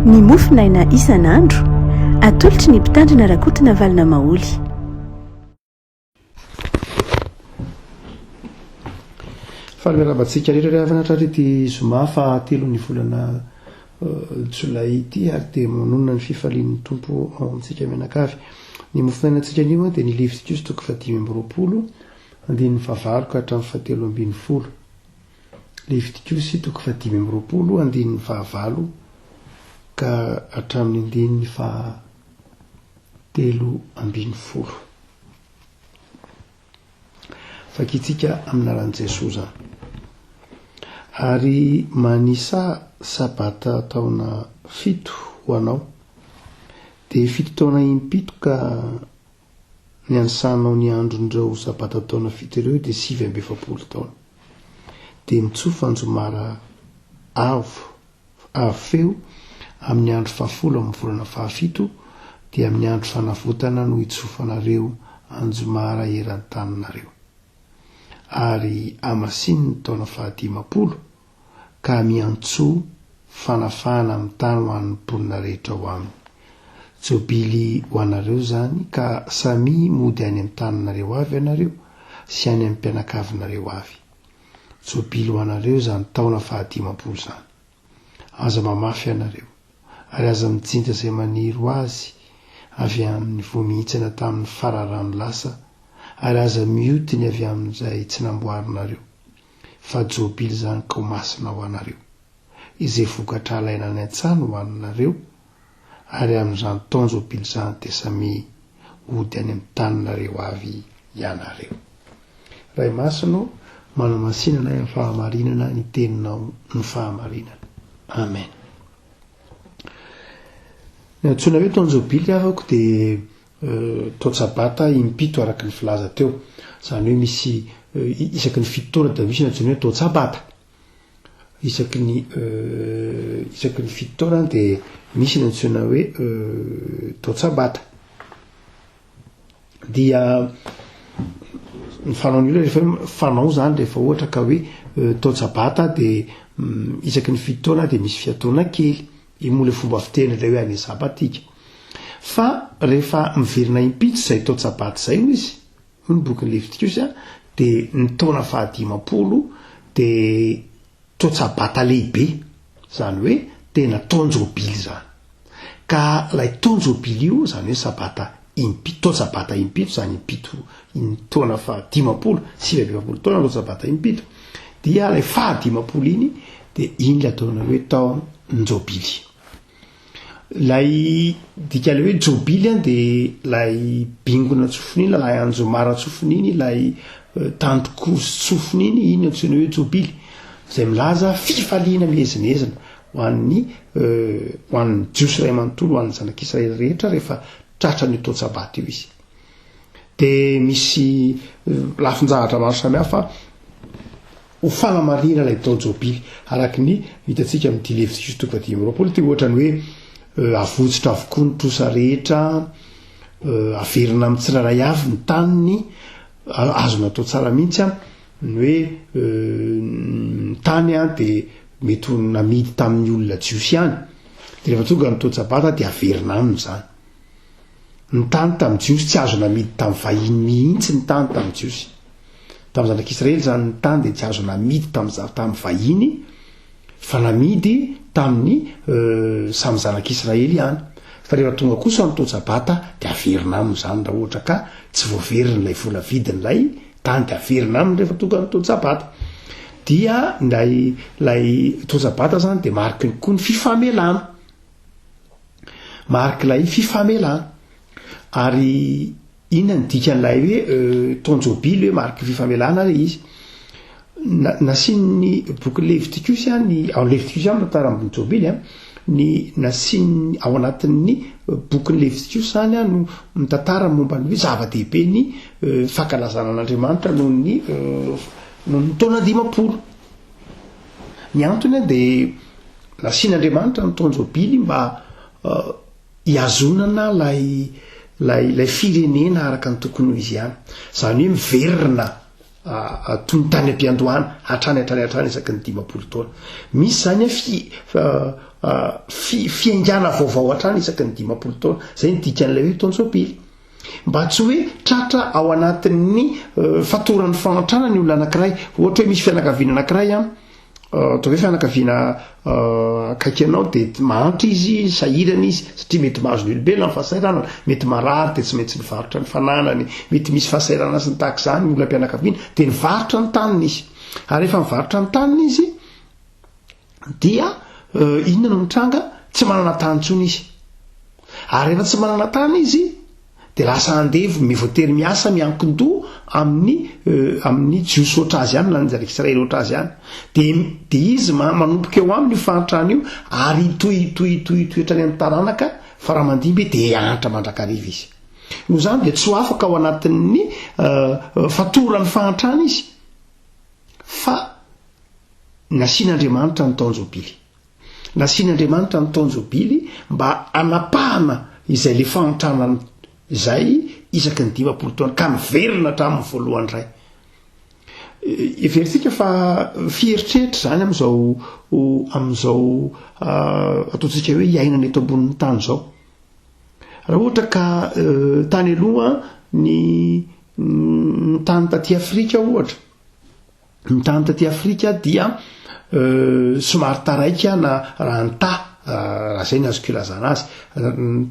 ny mofinaina isan'andro atolotry ny mpitandrina rakotina valina maoly. Fahalalavatsika rehetra avanatrarety zoma fa telo ny volana jolay ity ary dia manonona ny fifalian'ny tompo ao amintsika mianakavy. Ny mofinainantsika anio dia ny levitikosy toko 5:20 andininy fahavalo ka hatramin'ny 7:20. Levitikosy toko 5:20 andininy fahavalo ka hatramin'ny andininy 7:20. Fakitsika aminaran'i Jesosy zany. Ary manisa sabata taona 7 ho anao, dia 7 taona impito ka ny ansanao ny andron'ireo sabata taona 7 ireo dia 7 taona. Dia mitsofa anjomara avo feo amin'ny andro 10 amin'ny volana 7 dia amin'ny andro fanavotana no hitsofanareo anjomara eran-taninareo. Ary amasiny ny taona 10 ka miantso fanafana amin'ny tany ho an'ny mponina rehetra ho aminy. Jobily ho anareo zany, ka samy mody any amin'ny taninareo avy ianareo sy any amin'ny mpianakavinareo avy. Jobily ho anareo zany taona 10 zany. Aza mamafy ianareo, ary aza mijinja izay maniry ho azy avy amin'ny voamihitsana tamin'ny fararano lasa, ary aza miotiny avy amin'izay tsy namboarinareo. Fa jobily zany ka ho masina ho anareo, izay vokatra alaina any an-tsany ho anareo, ary amin'izany taon-jobily zany dia samy ody any amin'ny taninareo avy ianareo. Ray masino, manamasinana ny fahamarinana ny teninao ny fahamarinana. Amen. Ny antsoina hoe taon-jobily avako dia taon-tsabata impito araky ny filaza teo. Zany hoe misy isaky ny 7 taona da misy ny antsoina hoe taon-tsabata. Isaky ny 7 taona dia misy ny antsoina hoe taon-tsabata. Dia ny fanaon'io rehefa fanao zany rehefa ohatra ka hoe taon-tsabata dia isaky ny 7 taona dia misy fiatoana kely. Imola fomba fiteny ilay hoe any sabatika. Fa rehefa miverina impito izay taon-tsabata izay hoy izy, hoy ny bokin'ny Levitikosy, dia ny taona 10 dia taon-tsabata lehibe, zany hoe tena taon-jobily zany. Ka ilay taon-jobily io zany hoe sabata impito, taon-tsabata impito zany impito ny taona 10, 7 taona taon-tsabata impito, dia ilay 10 iny dia iny la ataona hoe taon-jobily. Lay dikale hoe jobily dia lay bingona tsofin'iny, lay anjomara tsofin'iny, lay tandrokosy tsofin'iny, iny antsoina hoe jobily, izay milaza fifaliana mihezinezina ho an'ny jiosy ray manontolo, ho an'ny zanak'Israely rehetra rehefa tratra ny taon-tsabata io izy. Dia misy lafinjahatra maro samihafa ho fanamarina ilay taon-jobily araky ny hitantsika amin'ity Levitikosy toko 10:20, dia ohatra ny hoe avotsitra avokoa ny trosa rehetra, averina amin'ny tsiraray avy ny taniny, azona atao tsara mihitsy ny hoe tany dia mety namidy tamin'ny olona jiosy ihany, dia rehefa tonga ny taon-tsabata dia averina aminy zany. Ny tany tamin'ny jiosy tsy azo namidy tamin'ny vahiny mihitsy, ny tany tamin'ny jiosy. Tamin'ny zanak'Israely zany ny tany dia tsy azo namidy tamin'ny vahiny, fa namidy tamin'ny samy zanak'Israely ihany. Fa rehefa tonga kosa ny taon-tsabata dia averina aminy zany, raha ohatra ka tsy voaverina ilay vola vidin'ilay tany dia averina aminy rehefa tonga ny taon-tsabata. Dia lay taon-tsabata zany dia mariky koa ny fifamelana, mariky ilay fifamelana. Ary inona ny dikan'ilay hoe taon-jobily hoe mariky fifamelana ilay izy. Nasiany boky Levitikosy ao Levitikosy amin'ny taran'ny jobily ny nasiany ao anatin'ny bokin'ny Levitikosy zany no mitantara momba ny hoe zava-dehibe ny fankalazana an'Andriamanitra noho ny taona 10. Ny antony dia nasian'Andriamanitra ny taon-jobily mba hiazonana lay firenena araka ny tokony ho izy ihany. Zany hoe miverina toy ny tany am-piandohana hatrany isaky ny 10 taona. Misy zany fiaingana vaovao hatrany isaky ny 10 taona zay nidikan'ilay hoe tonjobily mba tsy hoe tratra ao anatin'ny fatoran'ny fanantrana ny olona anankiray ohatra hoe misy fianakaviana anankiray atao hoe fianakaviana akaiky anao de mahantra izy sahirana izy satria mety mahazo ny olombelona ny fahasahiranana mety marary de tsy maintsy nivarotra ny fananany mety misy fahasahiranana sy ny tahaka izany ny olona mpianakaviana de nivarotra ny taniny izy ary rehefa mivarotra ny taniny izy dia inona no mitranga tsy manana tany intsony izy ary rehefa tsy manana tany izy de lasa andevo mivoatery miasa miankin-doha amin'ny jiosy oatra azy ihany na ny Israely oatra azy ihany de izy manomboka eo aminy io fahantrana io ary toetrany amin'ny taranaka fa raha mandimby de antra mandrakariva izy no zany de tsy ho afaka ao anatin'ny fatoran'ny fahantrana izy fa nasian'Andriamanitra ny taonjobily nasian'Andriamanitra ny taonjobily mba anapahana izay le fahantrana izay isaky ny 10 taona ka miverina hatramin'ny voalohany ray everitsika fa fieritreritra zany am'izao ataontsika hoe iainana eto ambonin'ny tany zao raha ohatra ka tany aloha ny tany taty Afrika ohatra ny tany taty Afrika dia somary taraika na ranta raha zay ny azoko ilazana azy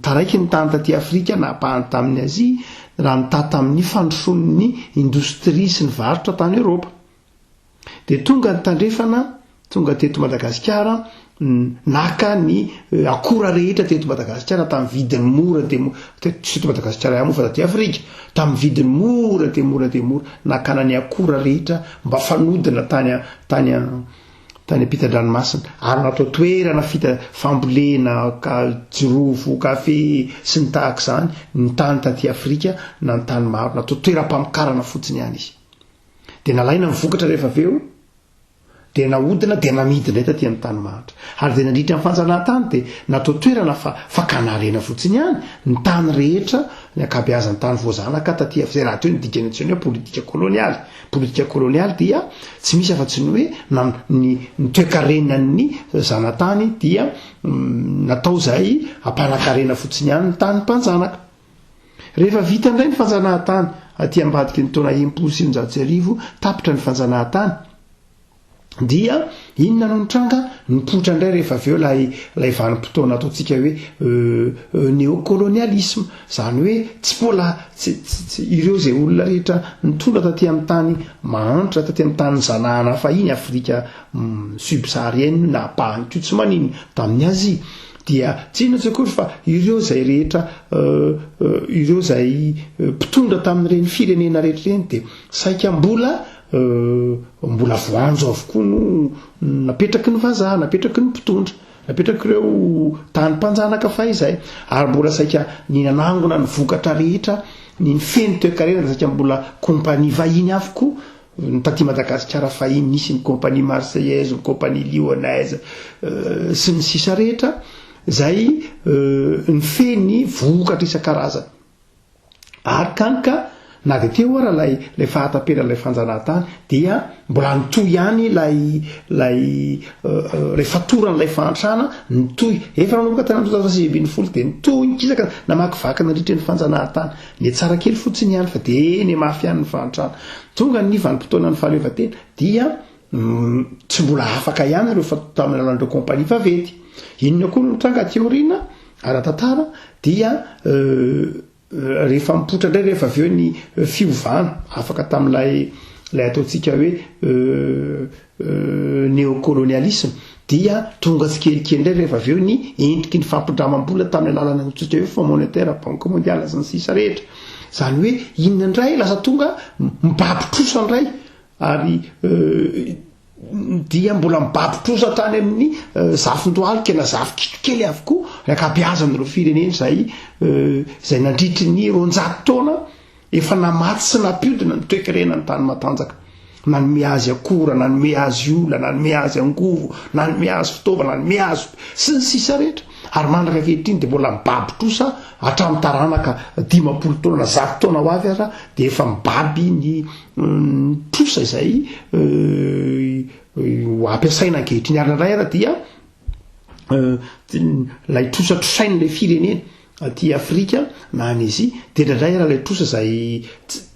taraiky ny tany taty Afrika na apahany tamin'ny Azia raha nita tamin'ny fandrosoan'ny indostria sy ny varotra tany Eropa de tonga ny tandrefana tonga teto Madagasikara naka ny akora rehetra teto Madagasikara tamin'ny vidiny mora de teto Madagasikara ihany fa taty Afrika tamin'ny vidiny mora de mora nakana ny akora rehetra mba fanodina tany ampitan-dranomasina ary natao toerana fambolena jirovo kafe sy ny tahaka izany ny tany taty Afrika na ny tany maro natao toeram-pamokarana fotsiny ihany izy de nalaina ny vokatra rehefa aveo de nahodina de namidina taty amin'ny tany mahatra ary de nandritra amin'ny fanjanahantany de natao toerana fakanarena fotsiny ihany ny tany rehetra ny akabeazan'ny tany voazanaka taty zay raha teo ny dikany antsony hoe politika kolonialy dia tsy misy afa-tsy ny hoe ny toekarenan'ny zanatany dia natao zay ampanankarena fotsiny ihany ny tany mpanjanaka rehefa vita indray ny fanjanahantany aty ambadiky ny taona 100 tapitra ny fanjanahantany dia inona no mitranga nipotra indray rehefa aveo lay vanim-potoana ataontsika hoe néocolonialisme zany hoe tsy mbola ireo zay olona rehetra nitondra taty amin'ny tany mahantra taty amin'ny tany zanahana fahiny Afrika subsaharienne na apahany ko tsy manino tamin'ny Azia dia tsy inona tsy akory fa ireo zay rehetra ireo zay mpitondra tamin'ireny firenena rehetra reny de saika mbola voanjo avokoa no napetraky ny vazaha napetraky ny mpitondra napetraky ireo tany mpanjanaka fa izay ary mbola saika ny nanangona ny vokatra rehetra ny feny toekarena saika mbola kompania vahiny avokoa ny taty Madagasikara fahiny nisy ny kompania marseillaise ny kompania lyonnaise sy ny sisa rehetra zay ny feny vokatra isan-karazany ary kanka na de teo ara lay fahatapera lay fanjanahantany dia mbola nitoy ihany lay fatoran'lay fahantrana nitoy efa nanomboka tany 2020 de nitoy nikisaka namakivaky nandritra ny fanjanahantany ny tsara kely fotsiny ihany fa de ny mafy ihany ny fahantrana tonga ny vanim-potoana ny fahaleovatena dia tsy mbola afaka ihany ireo tamin'ny alalan'ireo kompania vavety inona koa no mitranga aty aoriana ara-tantara dia rehefa mipotra indray rehefa aveo ny fiovana afaka tamin'lay ataontsika hoe néocolonialisme dia tonga tsikelikely indray rehefa aveo ny endriky ny fampindramam-bola tamin'ny alalana ntsika hoe Fonds monétaire banque mondiale sy ny sisa rehetra zany hoe inona indray lasa tonga mibabitrosa indray ary dia mbola mibabitrosa tany amin'ny zafin-dohalika na zafy kitrokely avokoa akabeazan'ireo firenena zay nandritry ny 100 taona efa namaty sy napiodina ny toekarena ny tany matanjaka na ny miazy akora na ny miazy ola na ny miazy angovo na ny miazy fitaovana na ny miazy sy ny sisa rehetra ary mandraka kehitriny de mbola mibabitrosa hatramin'ny taranaka 10 taona na 100 taona ho avy ara de efa mibaby ny trosa izay ho ampiasaina ankehitriny ary indray ara dia lay trosatrosaina le firenena aty Afrika na any Azia de indray raha lay trosa zay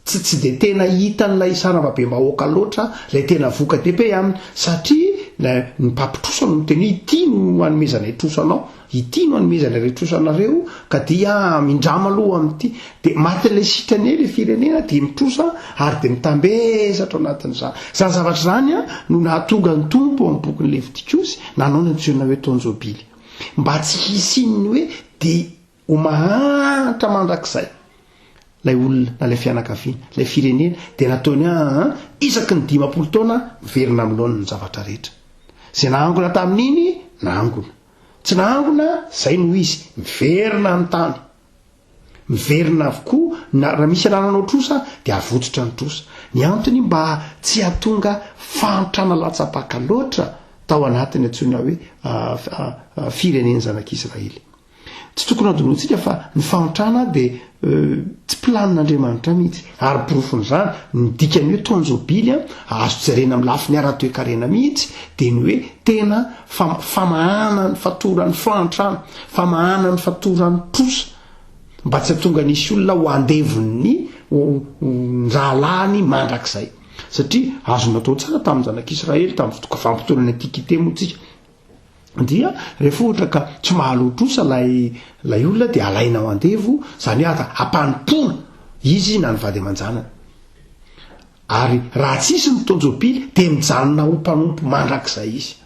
tsy de tena hitan'lay saramabe mahoaka loatra lay tena voka depe aminy satria ny mpampitrosa no teny ity no anomezana trosanao ity no anomezana re trosanareo ka dia mindrama aloha amity de matin'lay sitrany le firenena de mitrosa ary de mitambesatra anatin'izany zany zavatra zany no nahatonga ny tompo amin'ny bokin'ny Levitikosy nanao ny antsoina hoe tonjobily mba tsy hisinny hoe de ho mahantra mandrakizay lay olona na lay fianakaviana lay firenena de nataony isaky ny 10 taona miverina amin'lohan'ny ny zavatra rehetra zay nahangona tamin'iny nahangona tsy nahangona zay no izy miverina ny tany miverina avokoa na raha misy anananao trosa de avotsitra ny trosa ny antony mba tsy hahatonga fahantrana latsapaka loatra tao anatiny antsoina hoe fireneny zanak'Israely tsy tokony adonoantsika fa ny fahantrana de tsy planin'Andriamanitra mihitsy ary porofon'izany ny dikany hoe tonjobily azo jerena amin'ny lafiny ara-toe-karena mihitsy de ny hoe tena famahana ny fatoran'ny fahantrana famahana ny fatoran'ny trosa mba tsy hatonga nisy olona ho andevon'ny ndrahalany mandrakizay satria azo natao tsara tamin'ny zanak'Israely tamin'ny vampitolany antikité motsika dia rehefa ohatra ka tsy mahalotrosa lay olona de alaina ao andevo zany hoe ampanimpona izy na ny vady aman-janany ary raha tsisy ny tonjobily de mijanona ho mpanompo mandrakizay izy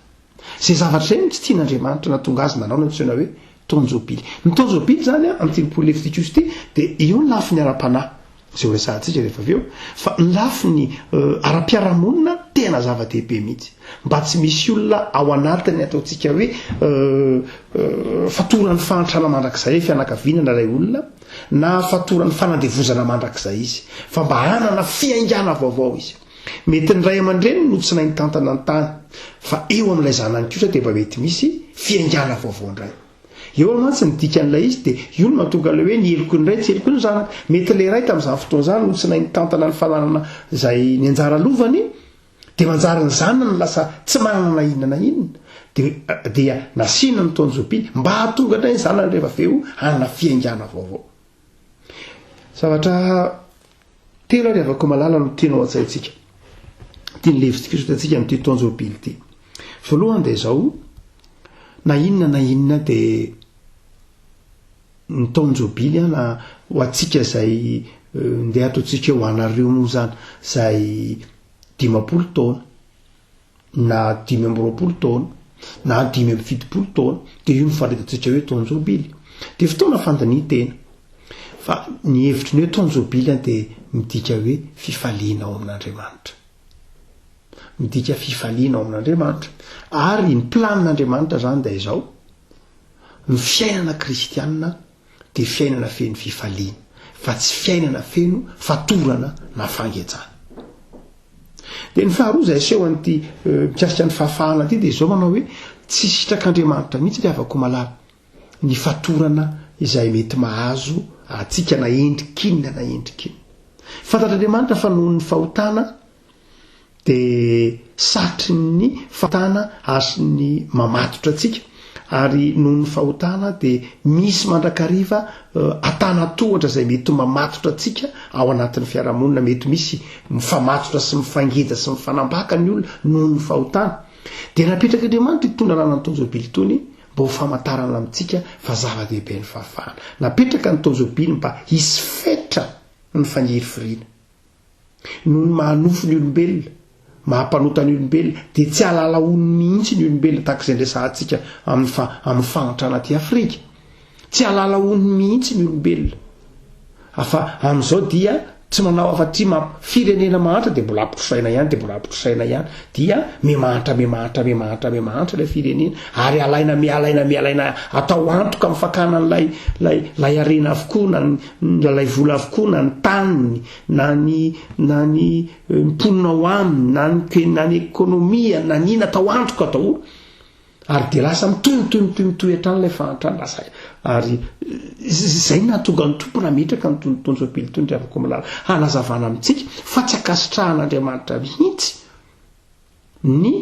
zay zavatra zay tsy tian'Andriamanitra natonga azy nanao ny antsoina hoe tonjobily ny tonjobily zany amin'ny telopolo Levitikosy ty de io ny lafiny ara-panahy zay ho resahantsika rehefa avy eo fa ny lafiny ara-piarahamonina tena zava-dehibe mihitsy mba tsy misy olona ao anatiny ataontsika hoe fatoran'ny fahantrana mandrakizay fianakaviana na lay olona na fatoran'ny fanandevozana mandrakizay izy fa mba hanana fiaingana vaovao izy mety ny ray aman-dreny no tsy nainy tantana ny tany fa eo amin'ilay zanany kosa de mba mety misy fiaingana vaovao indray eo amantsy ny dikan'ilay izy de io no mahatonga le hoe ny eloko ny ray tsy eloko ny zanaka mety le ray tamin'izany fotoana zany no tsy nainy tantana ny fananana zay ny anjara lovany de manjary ny zanany lasa tsy manana inona na inona dia nasiana ny tonjobily mba hahatonga indray ny zanany rehefa aveo hanana fiaingana vaovao zavatra telo ary avako malala no tianao atsaitsika tiany Levitikosy atsika amin'ity tonjobily ty voalohany de zao na inona de ny tonjobily na ho atsika zay ndeha ataontsika ho anareo moa zany zay 10 taona na 20 taona na 70 taona de io mifaretantsika hoe tonjobily de fotoana fandanian-tena fa ny hevitry ny hoe tonjobily de midika hoe fifaliana ao amin'Andriamanitra midika fifaliana ao amin'Andriamanitra ary ny planin'Andriamanitra zany de izao ny fiainana kristianina de fiainana feno fifaliana fa tsy fiainana feno fatorana na fangejana de ny faharoa zay aseho an'ity mikasika ny fahafahana ty de izao manao hoe tsy sitrak'Andriamanitra mihitsy le avako malala ny fatorana izay mety mahazo atsika na endrikinina fantatr'Andriamanitra fa noho ny fahotana de satry ny fahotana ary ny mamatotra atsika ary noho ny fahotana de misy mandrakariva atana tohatra zay mety mamatotra atsika ao anatin'ny fiarahamonina mety misy mifamatotra sy mifangeda sy mifanambaka ny olona noho ny fahotana de napetrak'Andriamanitra itondra rana ny tonjobily tony mba ho famantarana amintsika fa zava-dehibe ny fahafahana napetraka ny tonjobily mba hisy fetra ny fangiry firiana noho ny mahanofo ny olombelona mahampanota ny olombelona de tsy alala ony mihitsy ny olombelona takizay ndrasantsika amin'ny fahantrana ty Afrika tsy alala ony mihitsy ny olombelona afa amin'izao dia tsy manao afa-tsy firenena mahantra de mbola ampitrosaina ihany dia mimahantra le firenena ary alaina atao antoka mifakana lay arena avokoa na lay vola avokoa na ny taniny na ny mponina ao aminy na ny ekonomia na nina atao antoka daholo ary de lasa mitohy hatrany lay fahantrany lasa ary zay nahatonga ny tompo nametraka ny tonjobily tony avako malala hanazavana amintsika fa tsy akasitrahan'Andriamanitra mihitsy ny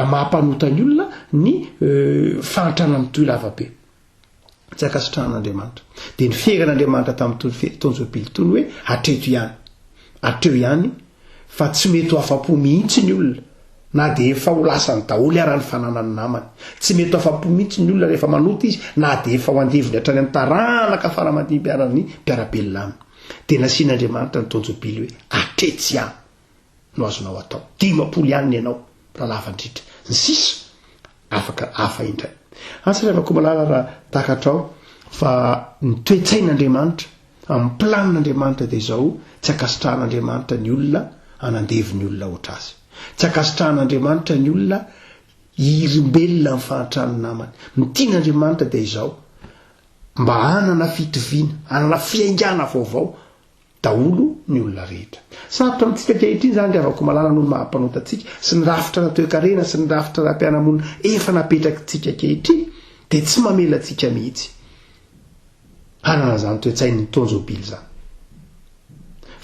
amahampanotany olona ny fantrana amin'ny toy lavabe tsy akasitran'Andriamanitra dia ny fieran'Andriamanitra tamin'ny tonjobily tony hoe atreo ihany fa tsy mety ho afa-po mihitsy ny olona na dia efa ho lasany daholo arany fananany namany tsy mety ho afa-po mihitsy ny olona rehefa manota izy na dia efa ho andeviny hatrany amin'ny taranaka faramadimpiarany mpiarabelona aminy dia nasian'Andriamanitra ny tonjobily hoe atretsy ihany no azonao atao 10 ihany ny ianao raha lavandritra ny sisa afaka hafa indray asa rehefa malala raha takatrao fa ny toetsain'Andriamanitra amin'ny planin'Andriamanitra dia izao tsy akasitrahan'Andriamanitra ny olona anandeviny olona oatra azy tsy akasitrahan'Andriamanitra ny olona hirimbelona amin'ny fahantrany namany mitian'Andriamanitra dia izao mba hanana fitoviana hanana fiaingana vaovao daholo ny olona rehetra sarotra amintsika kehitriny zany dia avako malala noho mahampanota antsika sy ny rafitra natoekarena sy ny rafitra raha-pianamona efa napetraka tsika kehitriny dia tsy mamela antsika mihitsy hanana zany toetsain'ny tonjobily zany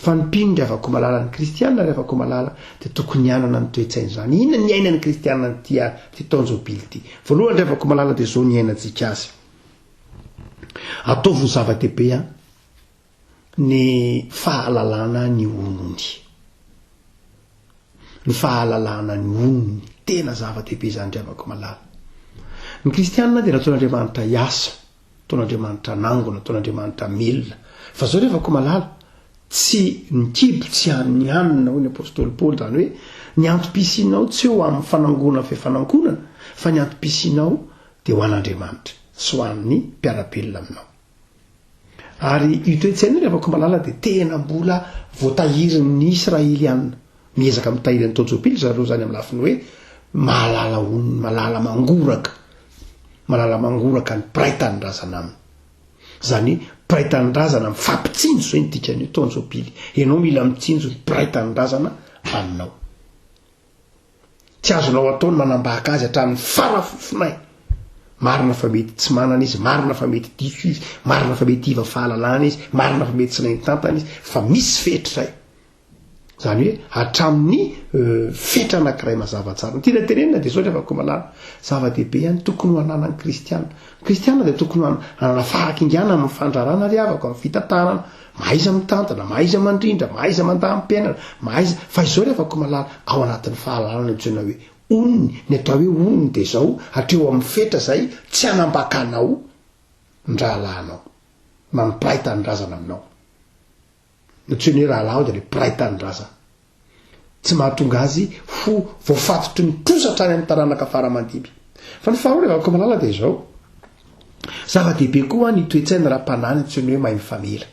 fa ny mpino dia afako malala ny kristianina ry afako malala dia tokony hanana ny toetsainy zany inona ny ainan'ny kristianina ty tonjobily ty voalohany ry afako malala dia zao ny ainantsika azy ataovy ho zava-dehibe ny fahalalana ny onony tena zava-dehibe zany ry afako malala ny kristianina dia nataon'Andriamanitra hiasa nataon'Andriamanitra nangona nataon'Andriamanitra melona fa zao ry afako malala tsy nikibo tsy any anina hoy ny apôstôly Paoly zany hoe ny antom-pisianao tsy eo amin'ny fanangonana fifanankonana fa ny antom-pisianao dia ho an'Andriamanitra sy ho an'ny mpiarabelona aminao ary io toetsaina ry afako malala dia tena mbola voatahirin'ny Israelianina miezaka mitahiry ny tonjobily zareo zany amin'ny lafiny hoe malala mangoraka ny piraitan'ny razana aminy zany piraitan'ny razana mifampitsinjo zay ny dikany tonjobily ianao mila mitsinjo ny piraitan'ny razana aminao tsy azonao ataony manambaka azy hatramin'ny farafofonay marina fa mety tsy manana izy marina fa mety diso izy marina fa mety iva fahalalana izy marina fa mety tsy naintantana izy fa misy fetra zay zany hoe hatramin'ny fetra anankiray mazavatsara tiana tenenina dia zao ry afako malala zava-dehibe ihany tokony ho ananan'ny kristianina dia tokony hanana fahakingana amin'ny fandrarana ry avako amin'ny fitantanana mahaiza mitantana mahaiza mandrindra mahaiza mandamym-piainana mahaiza fa izao ry afako malala ao anatin'ny fahalalana joina hoe onony ny atao hoe onony dia zao hatreo amin'ny fetra zay tsy hanambakanao ny rahalahinao mampiray-tany razana aminao natsoiny hoe rahalao dia le piray-tany razana tsy mahatonga azy ho voafatotry ny posatra any amin'ny taranaka faramandimby fa ny faharoa ry afako malala dia izao zava-dehibe koa ny toetsaina raha-panany natsoiny hoe mahay mifamela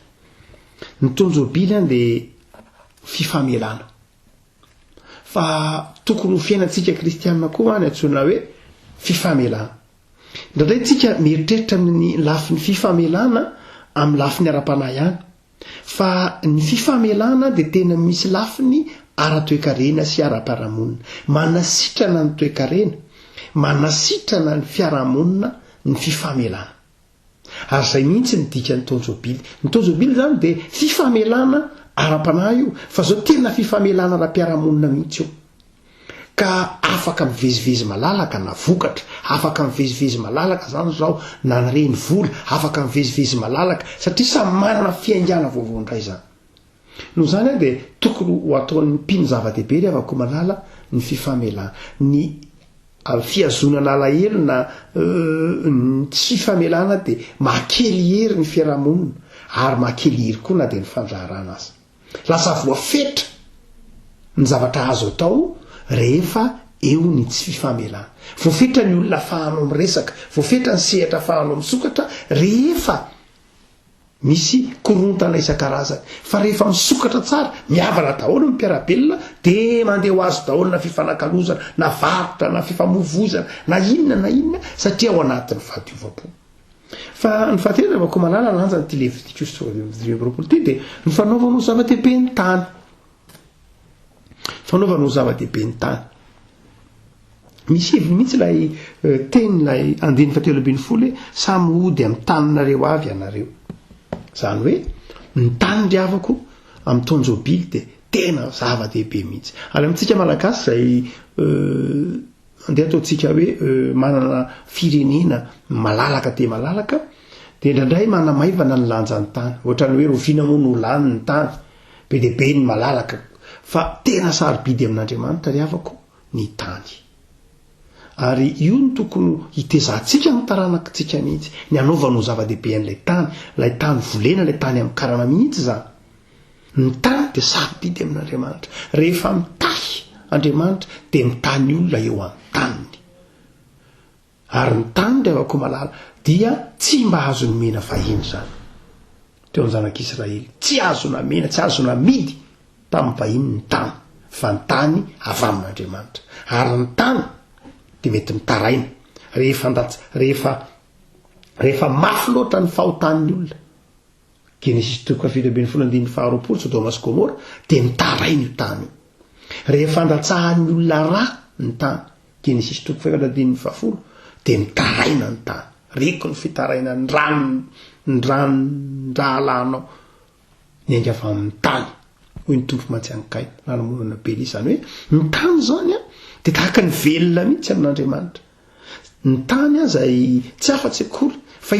ny tonjobily any dia fifamelana fa tokony ho fiainantsika kristianina koa ny antsoina hoe fifamelana indraindray tsika mieritreritra amin'ny lafin'ny fifamelana amin'ny lafiny ara-panahy ihany fa ny fifamelana dia tena misy lafiny ara-toekarena sy ara-piarahamonina manasitrana ny toekarena manasitrana ny fiarahamonina ny fifamelana ary zay mihitsy ny dikan'ny tonjobily zany dia fifamelana ara-panahy io fa zao tena fifamelana ara-piarahamonina mihitsy io ka afaka mivezivezy malalaka na vokatra afaka mivezivezy malalaka zany zao na nyreny vola afaka mivezivezy malalaka satria samy manana fiaingana vaovao indray zany noho zany a dia tokony ho ataon'ny mpino zava-dehibe ry afako malala ny fifamelana ny fiazonana alahelo na tsy fifamelana dia mahakely hery ny fiarahamonina ary mahakely hery koa na dia ny fandraharana azy lasa voafetra ny zavatra azo atao rehefa eo ny tsy fifamelana voafetra ny olona fahanao miresaka voafetra ny sehatra fahanao misokatra rehefa misy korontana isan-karazany fa rehefa misokatra tsara miavana daholo ny mpiarabelona dia mandeha ho azo daholo na fifanakalozana na varotra na fifamovozana na inona satria ao anatin'ny fahadiova-po fa ny fahatelo avako malala lanjany ty Levitikos ty dia ny fanaovanao zava-dehibe ny tany fanaovanao zava-dehibe ny tany misy heviny mihitsy lay teny lay andiny fahatelo ambin'ny folo hoe samy ody amin'ny taninareo avy ianareo zany hoe ny tany ry avako amin'ny tonjobily dia tena zava-dehibe mihitsy ary amintsika malagasy zay andeha ataotsika hoe manana firenena malalaka de malalaka de indraindray manamaivana ny lanjany tany ohatrany hoe rovina moa no lany ny tany be dehibe ny malalaka fa tena sarobidy amin'Andriamanitra ry havako ny tany ary io ny tokony hitezantsika ny taranakitsika mihitsy ny anaovano zava-dehibe an'ilay tany volena ilay tany amin'ny karana mihitsy zany ny tany de sarobidy amin'Andriamanitra rehefa mitahy Andriamanitra de mitany olona eo amin'ny taniny ary ny tany ry havako malala dia tsy mba azony mena fahiny zany teo amin'ny zanak'Israely tsy azona mena tsy azona midy tamin'ny vahiny ny tany fa ny tany avy amin'Andriamanitra ary ny tany de mety mitaraina rehefa mafy loatra ny fahotan'ny olona Genesis 3:7-9 Sodoma sy Gomora de mitaraina io tany rehefa andatsahan'ny olona ra ny tany Genesis 3:5-10 de mitaraina ny tany reko ny fitaraina ny rahalanao ny ainga avy amin'ny tany hoy ny tompo Matsiankaina nanomonana Bely izany hoe ny tany zany de tahaka ny velona mihitsy amin'Andriamanitra ny tany zay tsy afa-tsy akory fa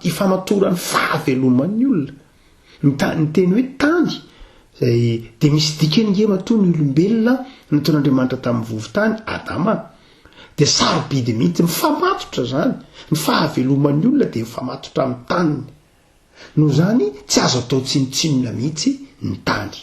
ifamatorany fahaveloman'ny olona ny teny hoe tany zay de misy dikany nge matoa ny olombelona nataon'Andriamanitra tamin'ny vovotany Adama de sarobidy mihitsy mifamatotra zany ny fahaveloman'ny olona de mifamatotra amin'ny taniny no zany tsy azo atao tsinotsinona mihitsy ny tany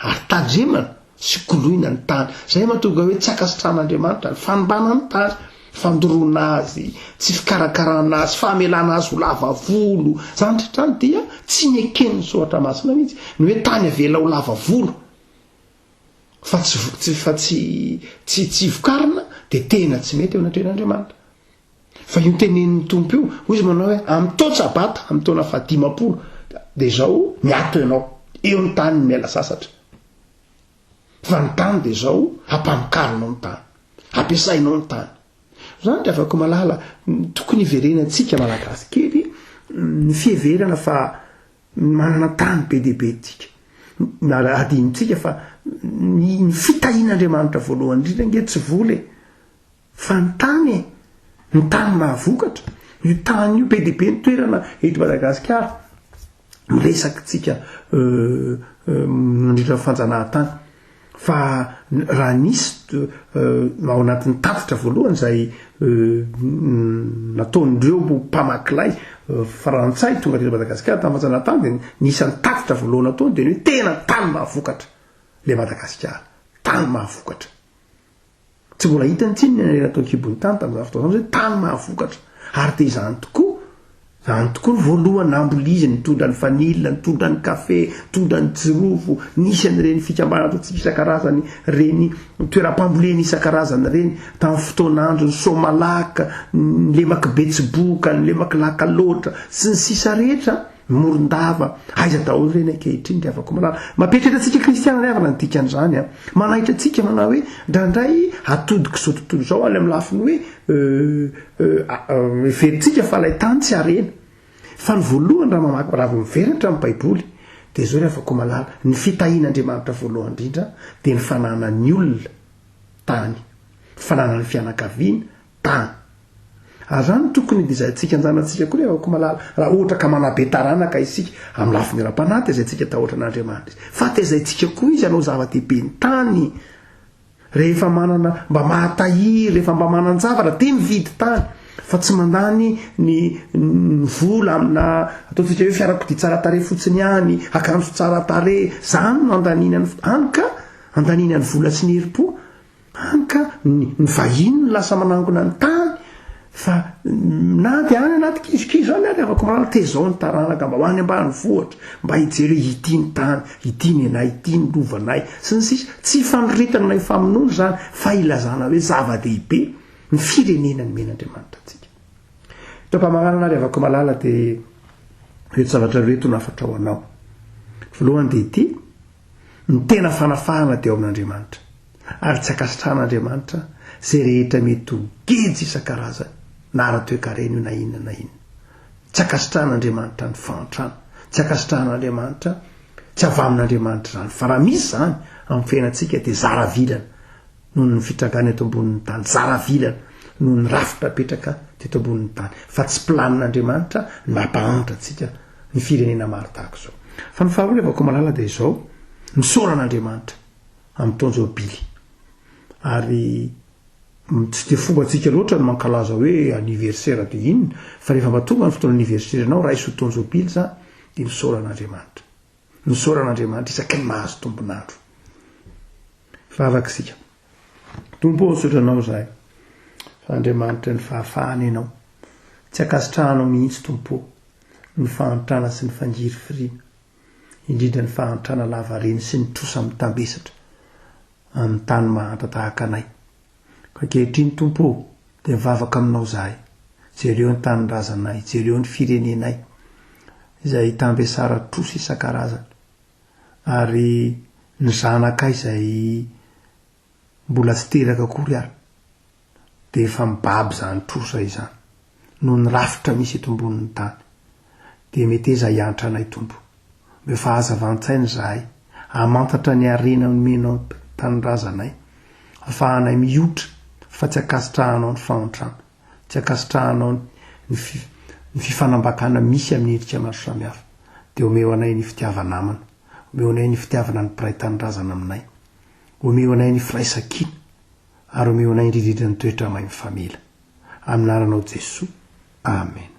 ary tandremana sy koloina ny tany zay mahatonga hoe tsy akasitran'Andriamanitra ny fanombana ny tany fandoroana azy tsy fikarakarana azy fahamelana azy ho lava volo zany rehetrany dia tsy nekeny soatra masina mihitsy ny hoe tany avela ho lava volo fa tsy vokarina de tena tsy mety eo anatrehan'Andriamanitra fa io tenen'ny tompo io hoy izy manao hoe amin'ny tao sabata amin'ny taona 50 de zao miato ianao eo ny tany miala sasatra fa ny tany de zao ampanokarinao ny tany ampiasainao ny tany zany de afaka malala tokony iverenantsika malagasy kely ny fieverana fa manana tany be dehibe tsika adinitsika fa ny fitahin'Andriamanitra voalohany indrindra nge tsy voly fa ny tany mahavokatra io tany io be dehibe ny toerana eto Madagasikara miresaky tsika nandritra fanjanahantany fa raha nisy ao anatin'ny tafitra voalohany zay nataon'ireo mpamakilay Frantsay tonga teto Madagasikara tamin'ny fanjanahantany de nisan'ny tafitra voalohany ataony de hoe tena tany mahavokatra le Madagasikara tany mahavokatra tsy mbola hitany tsiny ny natao kibony tany tamin'izany fotoana hoe tany mahavokatra ary de izany tokoa ny voalohany namboliziny nitondra ny vanila nitondra ny kafe nitondra ny jirofo nisy an'ireny fikambana ataontsika isan-karazany reny toeram-pambolena isan-karazany reny tamin'ny fotoan'andro ny somalaka ny lemaka betsiboka ny lemaka laka loatra sy ny sisa rehetra morondava aiza daholo reny ankehitriny de afaka malala mapetratra antsika kristiana ny avana ny dikan'izany manahitra antsika manao hoe ndraindray atodiko zao tontolo zao any amin'ny lafiny hoe veritsika fa lay tany tsy arena fa ny voalohany raha mamaky raha miveratra amin'ny baiboly de zao ry afaka malala ny fitahin'Andriamanitra voalohany indrindra de ny fananany olona tany fananany fianakaviana tany ary zany tokony dizayntsika anjanantsika koa rehefa malala raha ohatra ka manabe taranaka isika amin'ny lafiny ra-panahy tezayntsika tahotra n'Andriamanitra fa tezayntsika koa izy anao zava-dehibe ny tany rehefa manana mba mahatahiry rehefa mba manan-javatra de mividy tany fa tsy mandany ny vola amina ataontsika hoe fiarakodia tsara tare fotsiny ihany akanjo tsara tare zany no andaninany anka andaninany vola sy ny herim-po anka ny vahiny ny lasa manangona ny tany fa na de any anaty kizikizy zany ary afaka malala tezao ny taranaka mba hoany ambany vohatra mba hijery ity ny tany ity ny anay ity ny lovanay sy ny sisa tsy fanoritana na ifamonoana zany fa ilazana hoe zava-dehibe ny firenena ny men'Andriamanitra antsika topa-magnarana ary afaka malala de reto zavatra reto nafatra ho anao voalohany de ity ny tena fanafahana de ao amin'Andriamanitra ary tsy akasitran'Andriamanitra zay rehetra mety ho gejy isan-karazany na ara-toekarena io na inona tsy akasitran'Andriamanitra ny fantrana tsy akasitran'Andriamanitra tsy avamin'Andriamanitra zany fa raha misy zany amin'ny fiainantsika dia zaravilana noho ny fitrangana eto ambonin'ny tany, zaravilana noho ny rafitra petraka teto ambonin'ny tany, fa tsy planin'Andriamanitra ny mampahantra antsika ny firenena maro tahaka izao. Fa ny faharoa malala dia izao, misoran'Andriamanitra amin'ny taon'ny Jobily. Ary tsy dia fombantsika loatra no mankalaza hoe anniversaire dia inona, fa rehefa mahatonga ny fotoana anniversaire anao raha isy taon'ny Jobily za dia misoran'Andriamanitra. Misoran'Andriamanitra isaky ny mahazo tombonandro. Fa avakisika. Tompo misotranao zahay. Fa Andriamanitra ny fahafahany ianao. Tsy akasitrahanao mihitsy tompo ny fahantrana sy ny fangiry firiana, indrindra ny fahantrana lavareny sy ny trosa amin'ny tambesatra amin'ny tany mahanta tahaka anay. Ka ankehitriny tompo dia mivavaka aminao zahay, jereo ny tanindrazanay, jereo ny firenenay izay tambesara trosa isan-karazany, ary ny zanakay izay mbola tsy teraka akory ary dia efa mibaby zany trosa izany noho ny rafitra misy eto ambonin'ny tany. Dia mety eza hiantra anay tompo, efa azavan-tsainy zahay hamantatra ny arena nomenao tanindrazanay, ahafahanay mihotra fa tsy akasitrahanao ny fahantrana, tsy akasitrahanao ny fifanambakana misy amin'ny endrika maro samihafa. Dia omeo anay ny fitiavanamana, omeo anay ny fitiavana ny mpiray tanindrazana aminay, omeo anay ny firaisan-kina, ary omeo anay indrindra ny toetra mahay mifamela. Amin'ny anaranao Jesosy. Amen.